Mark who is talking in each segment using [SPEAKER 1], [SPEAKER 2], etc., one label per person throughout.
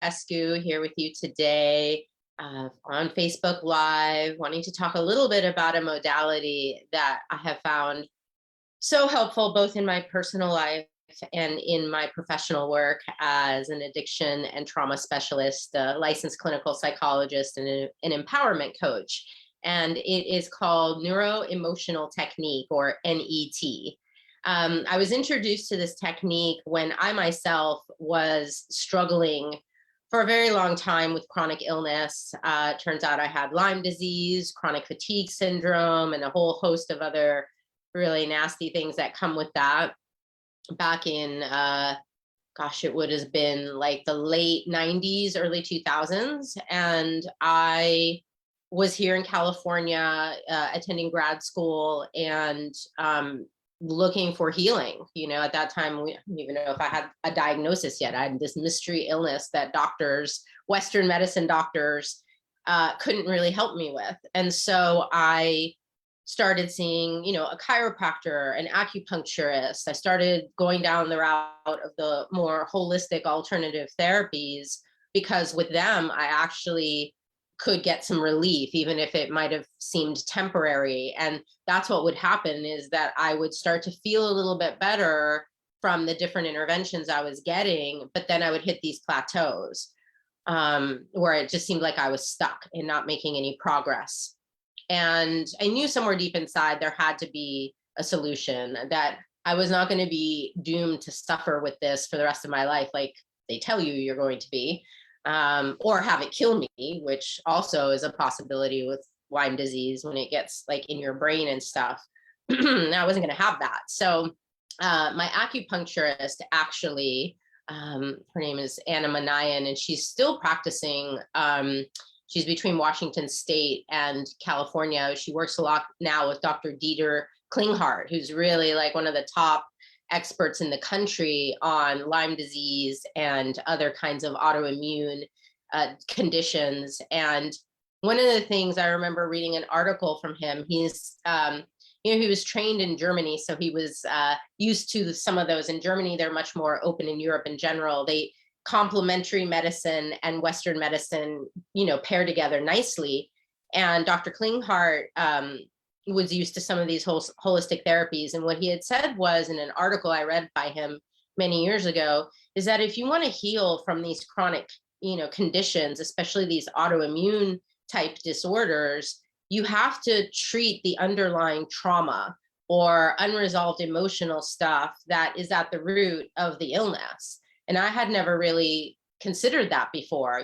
[SPEAKER 1] Popescu here with you today on Facebook Live, wanting to talk a little bit about a modality that I have found so helpful both in my personal life and in my professional work as an addiction and trauma specialist, a licensed clinical psychologist, and an empowerment coach. And it is called Neuro-Emotional Technique, or NET. I was introduced to this technique when I myself was struggling for a very long time with chronic illness. Turns out I had Lyme disease, chronic fatigue syndrome, and a whole host of other really nasty things that come with that. Back in, it would have been like the late 90s, early 2000s. And I was here in California, attending grad school and looking for healing. You know, at that time, we didn't even know if I had a diagnosis yet. I had this mystery illness that doctors, Western medicine doctors, couldn't really help me with. And so I started seeing, a chiropractor, an acupuncturist. I started going down the route of the more holistic alternative therapies, because with them, I actually could get some relief, even if it might have seemed temporary. And that's what would happen, is that I would start to feel a little bit better from the different interventions I was getting, but then I would hit these plateaus where it just seemed like I was stuck and not making any progress. And I knew somewhere deep inside there had to be a solution, that I was not going to be doomed to suffer with this for the rest of my life, like they tell you you're going to be, or have it kill me, which also is a possibility with Lyme disease when it gets like in your brain and stuff. I wasn't going to have that. So my acupuncturist, actually, her name is Anna Manayan, and she's still practicing. She's between Washington State and California. She works a lot now with Dr. Dieter Klinghardt, who's really like one of the top experts in the country on Lyme disease and other kinds of autoimmune conditions. And one of the things I remember reading an article from him, he's, he was trained in Germany, so he was used to some of those. In Germany, they're much more open. In Europe in general, they complementary medicine and Western medicine, pair together nicely. And Dr. Klinghardt was used to some of these holistic therapies. And what he had said was, in an article I read by him many years ago, is that if you want to heal from these chronic, conditions, especially these autoimmune type disorders, you have to treat the underlying trauma or unresolved emotional stuff that is at the root of the illness. And I had never really considered that before.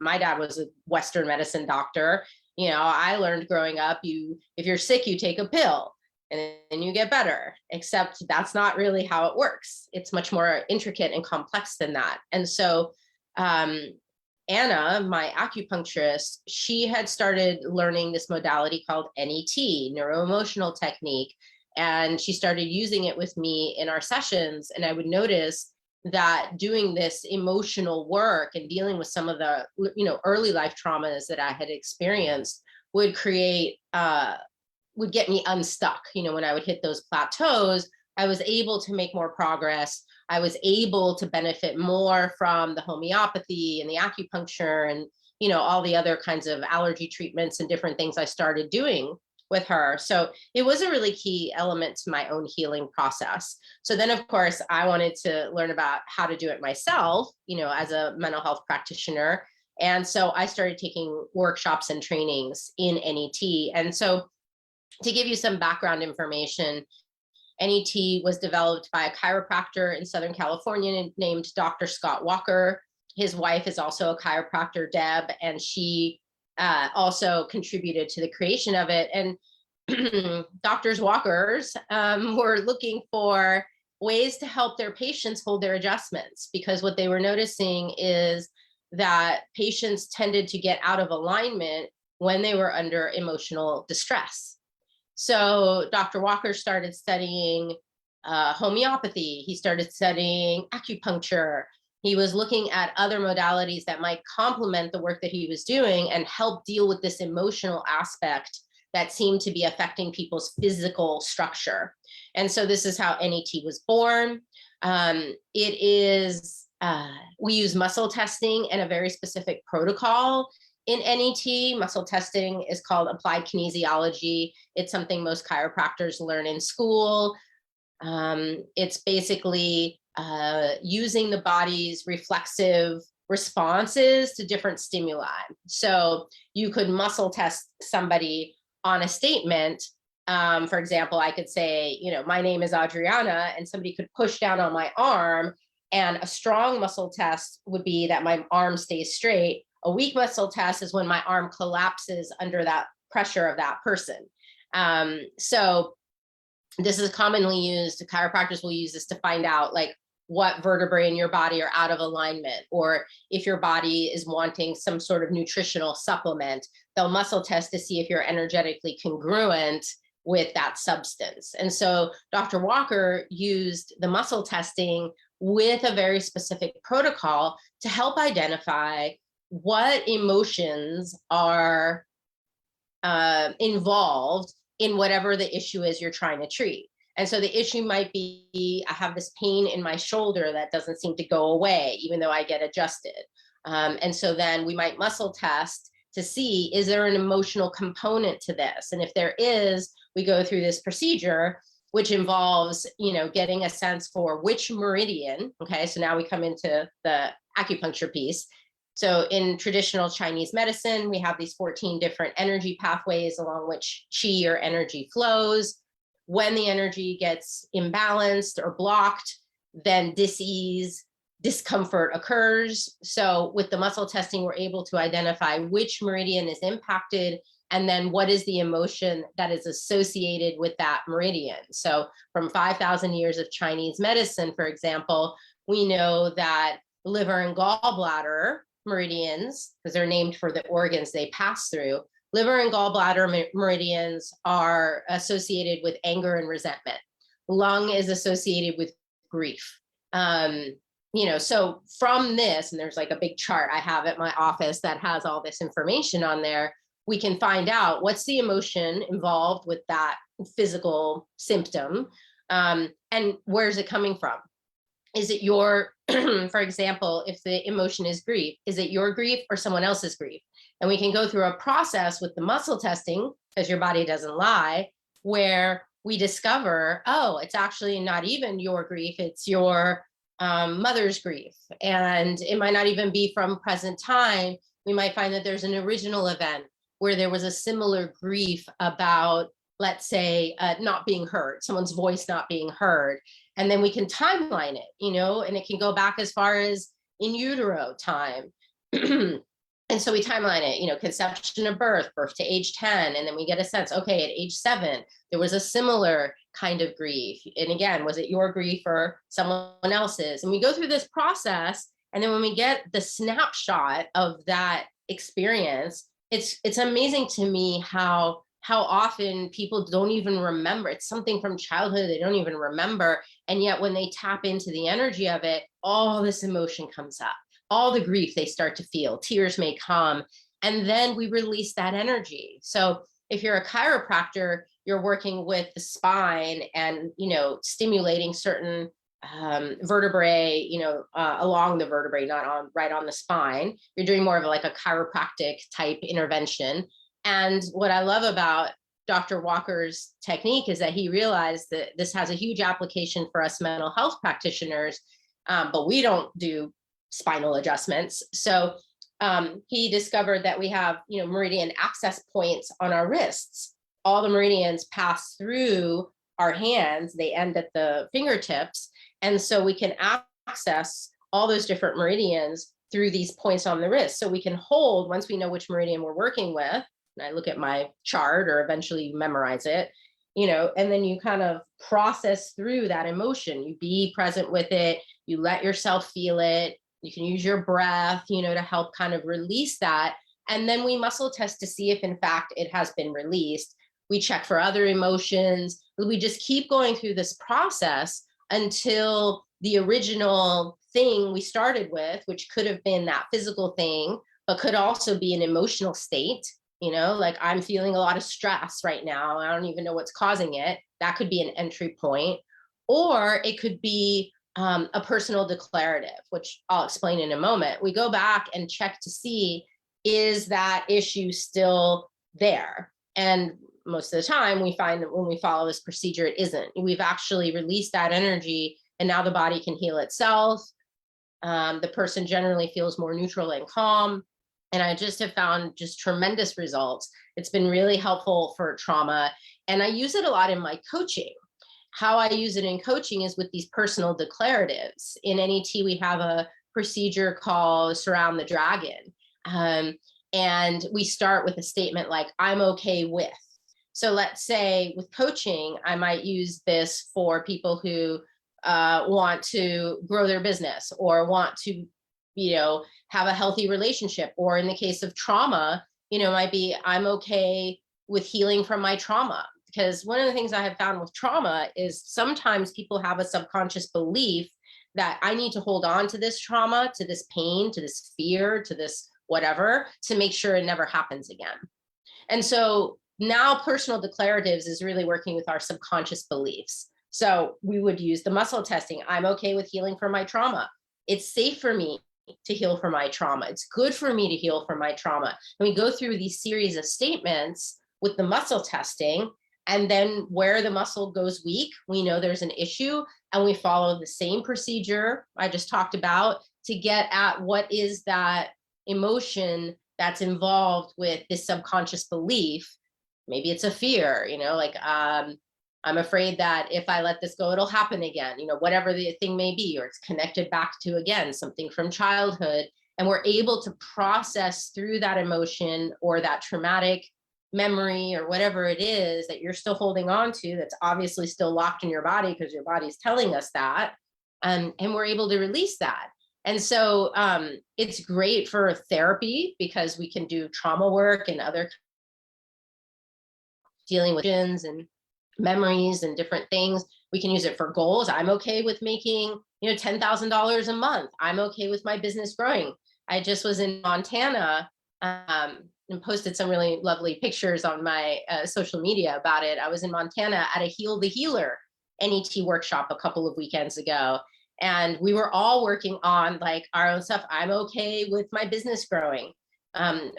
[SPEAKER 1] My dad was a Western medicine doctor. I learned growing up, if you're sick, you take a pill and then you get better, except that's not really how it works. It's much more intricate and complex than that. And so Anna, my acupuncturist, she had started learning this modality called NET, Neuro-Emotional Technique. And she started using it with me in our sessions. And I would notice that doing this emotional work and dealing with some of the, early life traumas that I had experienced would get me unstuck. When I would hit those plateaus, I was able to make more progress. I was able to benefit more from the homeopathy and the acupuncture and, all the other kinds of allergy treatments and different things I started doing with her. So it was a really key element to my own healing process. So then, of course, I wanted to learn about how to do it myself, as a mental health practitioner. And so I started taking workshops and trainings in NET. And so to give you some background information, NET was developed by a chiropractor in Southern California named Dr. Scott Walker. His wife is also a chiropractor, Deb, and she also contributed to the creation of it. And Doctors Walkers were looking for ways to help their patients hold their adjustments, because what they were noticing is that patients tended to get out of alignment when they were under emotional distress. So Dr. Walker started studying homeopathy. He started studying acupuncture. He was looking at other modalities that might complement the work that he was doing and help deal with this emotional aspect that seemed to be affecting people's physical structure. And so this is how NET was born. It is We use muscle testing and a very specific protocol in NET. Muscle testing is called applied kinesiology. It's something most chiropractors learn in school. It's basically using the body's reflexive responses to different stimuli. So you could muscle test somebody on a statement. For example, I could say, my name is Adriana, and somebody could push down on my arm. And a strong muscle test would be that my arm stays straight. A weak muscle test is when my arm collapses under that pressure of that person. So this is commonly used. Chiropractors will use this to find out what vertebrae in your body are out of alignment, or if your body is wanting some sort of nutritional supplement, they'll muscle test to see if you're energetically congruent with that substance. And so Dr. Walker used the muscle testing with a very specific protocol to help identify what emotions are involved in whatever the issue is you're trying to treat. And so the issue might be, I have this pain in my shoulder that doesn't seem to go away, even though I get adjusted. And so then we might muscle test to see, is there an emotional component to this? And if there is, we go through this procedure, which involves, getting a sense for which meridian. Okay, so now we come into the acupuncture piece. So in traditional Chinese medicine, we have these 14 different energy pathways along which qi or energy flows. When the energy gets imbalanced or blocked, then dis-ease, discomfort occurs. So with the muscle testing, we're able to identify which meridian is impacted, and then what is the emotion that is associated with that meridian. So from 5,000 years of Chinese medicine, for example, we know that liver and gallbladder meridians, because they're named for the organs they pass through, liver and gallbladder meridians are associated with anger and resentment. Lung is associated with grief. So from this, and there's a big chart I have at my office that has all this information on there, we can find out what's the emotion involved with that physical symptom, and where's it coming from? Is it your, for example, if the emotion is grief, is it your grief or someone else's grief? And we can go through a process with the muscle testing, because your body doesn't lie, where we discover, oh, it's actually not even your grief, it's your mother's grief. And it might not even be from present time. We might find that there's an original event where there was a similar grief about, let's say, not being heard, someone's voice not being heard. And then we can timeline it, and it can go back as far as in utero time. And so we timeline it, conception to birth to age 10. And then we get a sense, okay, at age 7, there was a similar kind of grief. And again, was it your grief or someone else's? And we go through this process. And then when we get the snapshot of that experience, it's amazing to me how often people don't even remember. It's something from childhood they don't even remember. And yet when they tap into the energy of it, all this emotion comes up. All the grief they start to feel, tears may come, and then we release that energy. So if you're a chiropractor, you're working with the spine and, stimulating certain vertebrae, along the vertebrae, not right on the spine. You're doing more of a chiropractic type intervention. And what I love about Dr. Walker's technique is that he realized that this has a huge application for us mental health practitioners, but we don't do spinal adjustments. So he discovered that we have, meridian access points on our wrists. All the meridians pass through our hands. They end at the fingertips. And so we can access all those different meridians through these points on the wrist. So we can hold, once we know which meridian we're working with, and I look at my chart or eventually memorize it, and then you kind of process through that emotion. You be present with it. You let yourself feel it. You can use your breath, to help kind of release that. And then we muscle test to see if in fact it has been released. We check for other emotions. We just keep going through this process until the original thing we started with, which could have been that physical thing, but could also be an emotional state. I'm feeling a lot of stress right now. I don't even know what's causing it. That could be an entry point. Or it could be a personal declarative, which I'll explain in a moment. We go back and check to see, is that issue still there? And most of the time we find that when we follow this procedure, it isn't. We've actually released that energy, and now the body can heal itself. The person generally feels more neutral and calm. And I just have found just tremendous results. It's been really helpful for trauma. And I use it a lot in my coaching. How I use it in coaching is with these personal declaratives. In NET, we have a procedure called Surround the Dragon. And we start with a statement like, I'm okay with. So let's say with coaching, I might use this for people who want to grow their business or want to, have a healthy relationship. Or in the case of trauma, might be, I'm okay with healing from my trauma. Because one of the things I have found with trauma is sometimes people have a subconscious belief that I need to hold on to this trauma, to this pain, to this fear, to this whatever, to make sure it never happens again. And so now personal declaratives is really working with our subconscious beliefs. So we would use the muscle testing. I'm okay with healing from my trauma. It's safe for me to heal from my trauma. It's good for me to heal from my trauma. And we go through these series of statements with the muscle testing. And then where the muscle goes weak, we know there's an issue, and we follow the same procedure I just talked about to get at what is that emotion that's involved with this subconscious belief. Maybe it's a fear, I'm afraid that if I let this go, it'll happen again, whatever the thing may be, or it's connected back to, again, something from childhood. And we're able to process through that emotion or that traumatic memory or whatever it is that you're still holding on to, that's obviously still locked in your body because your body's telling us that. And we're able to release that. And so it's great for therapy because we can do trauma work and other dealing with emotions and memories and different things. We can use it for goals. I'm okay with making, $10,000 a month. I'm okay with my business growing. I just was in Montana and posted some really lovely pictures on my social media about it. I was in Montana at a Heal the Healer NET workshop a couple of weekends ago. And we were all working on our own stuff. I'm okay with my business growing.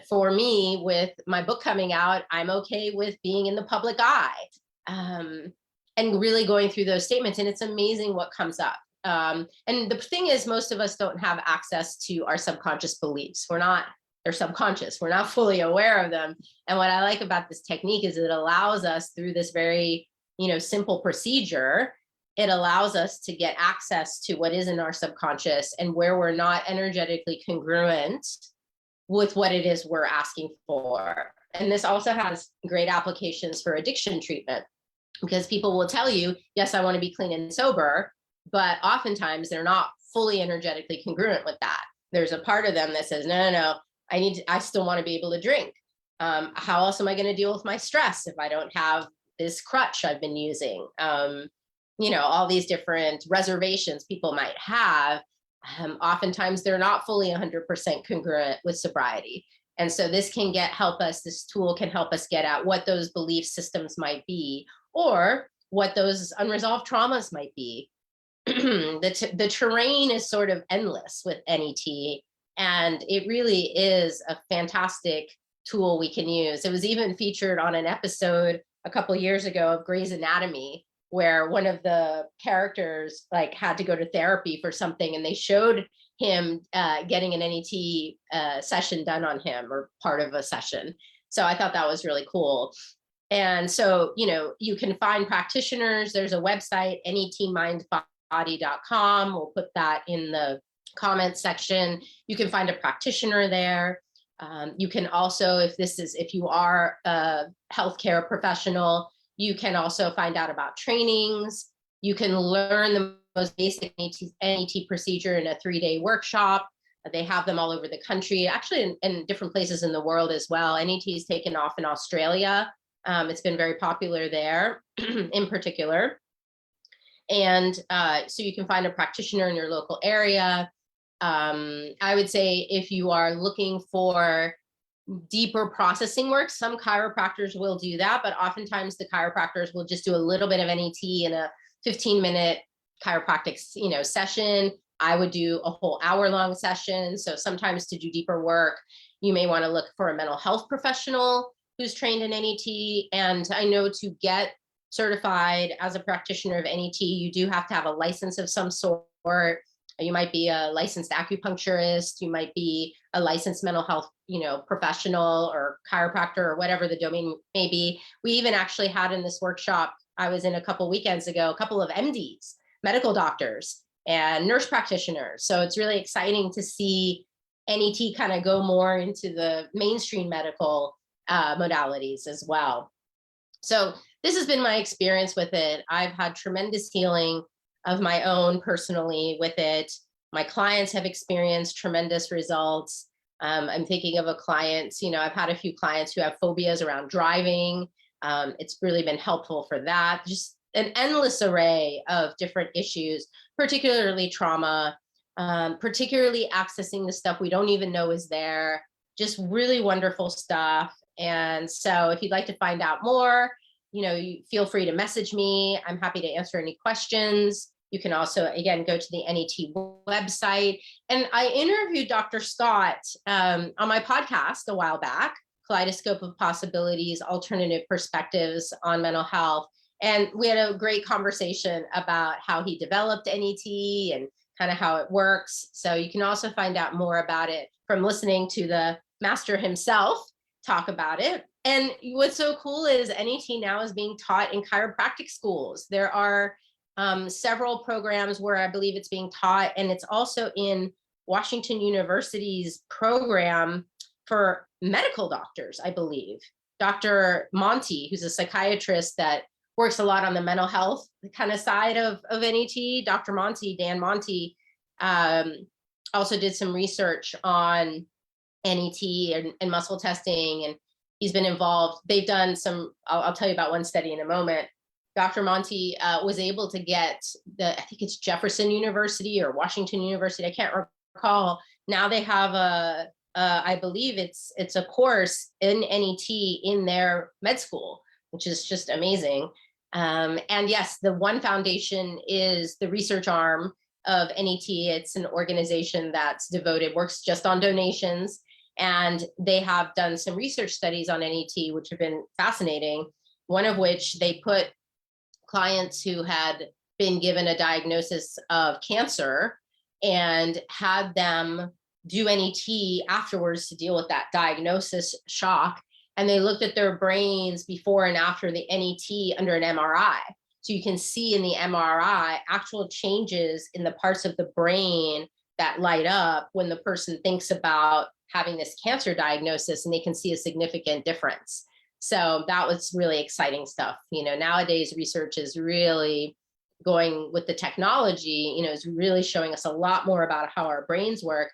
[SPEAKER 1] For me, with my book coming out, I'm okay with being in the public eye, and really going through those statements. And it's amazing what comes up. And the thing is, most of us don't have access to our subconscious beliefs. They're subconscious. We're not fully aware of them. And what I like about this technique is it allows us through this very, simple procedure. It allows us to get access to what is in our subconscious and where we're not energetically congruent with what it is we're asking for. And this also has great applications for addiction treatment, because people will tell you, yes, I want to be clean and sober, but oftentimes they're not fully energetically congruent with that. There's a part of them that says, no, I still want to be able to drink. How else am I going to deal with my stress if I don't have this crutch I've been using? All these different reservations people might have. Oftentimes they're not fully 100% congruent with sobriety. And so this tool can help us get at what those belief systems might be, or what those unresolved traumas might be. The terrain is sort of endless with NET, and it really is a fantastic tool we can use. It was even featured on an episode a couple of years ago of Grey's Anatomy, where one of the characters had to go to therapy for something, and they showed him getting an NET session done on him, or part of a session. So I thought that was really cool. And so, you can find practitioners. There's a website, netmindbody.com. We'll put that in the comments section. You can find a practitioner there. You can also, if you are a healthcare professional, you can also find out about trainings. You can learn the most basic NET procedure in a 3-day workshop. They have them all over the country, actually in different places in the world as well. NET is taken off in Australia. It's been very popular there in particular. And so you can find a practitioner in your local area. I would say if you are looking for deeper processing work, some chiropractors will do that, but oftentimes the chiropractors will just do a little bit of NET in a 15-minute chiropractic, session. I would do a whole hour-long session. So sometimes to do deeper work, you may want to look for a mental health professional who's trained in NET. And I know to get certified as a practitioner of NET, you do have to have a license of some sort. You might be a licensed acupuncturist, you might be a licensed mental health, professional or chiropractor or whatever the domain may be. We even actually had in this workshop I was in a couple weekends ago, a couple of MDs, medical doctors and nurse practitioners. So it's really exciting to see NET kind of go more into the mainstream medical modalities as well. So this has been my experience with it. I've had tremendous healing of my own personally with it. My clients have experienced tremendous results. I'm thinking of a client, I've had a few clients who have phobias around driving. It's really been helpful for that. Just an endless array of different issues, particularly trauma, particularly accessing the stuff we don't even know is there. Just really wonderful stuff. And so if you'd like to find out more, you feel free to message me. I'm happy to answer any questions. You can also, again, go to the NET website. And I interviewed Dr. Scott on my podcast a while back, Kaleidoscope of Possibilities, Alternative Perspectives on Mental Health. And we had a great conversation about how he developed NET and kind of how it works. So you can also find out more about it from listening to the master himself talk about it. And what's so cool is NET now is being taught in chiropractic schools. There are several programs where I believe it's being taught, and it's also in Washington University's program for medical doctors, I believe. Dr. Monty, who's a psychiatrist that works a lot on the mental health kind of side of NET. Dr. Monty, Dan Monty, also did some research on NET and muscle testing, and he's been involved. They've done some, I'll tell you about one study in a moment. Dr. Monty was able to get I think it's Jefferson University or Washington University, I can't recall. Now they have I believe it's a course in NET in their med school, which is just amazing. And yes, the One Foundation is the research arm of NET. It's an organization that's works just on donations. And they have done some research studies on NET, which have been fascinating. One of which they put clients who had been given a diagnosis of cancer and had them do NET afterwards to deal with that diagnosis shock. And they looked at their brains before and after the NET under an MRI. So you can see in the MRI actual changes in the parts of the brain that light up when the person thinks about having this cancer diagnosis, and they can see a significant difference. So that was really exciting stuff. Nowadays research is really going with the technology, is really showing us a lot more about how our brains work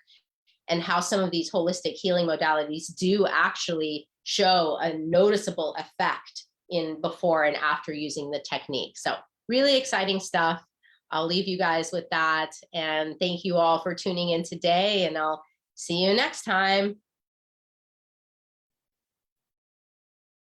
[SPEAKER 1] and how some of these holistic healing modalities do actually show a noticeable effect in before and after using the technique. So really exciting stuff. I'll leave you guys with that. And thank you all for tuning in today, and I'll see you next time.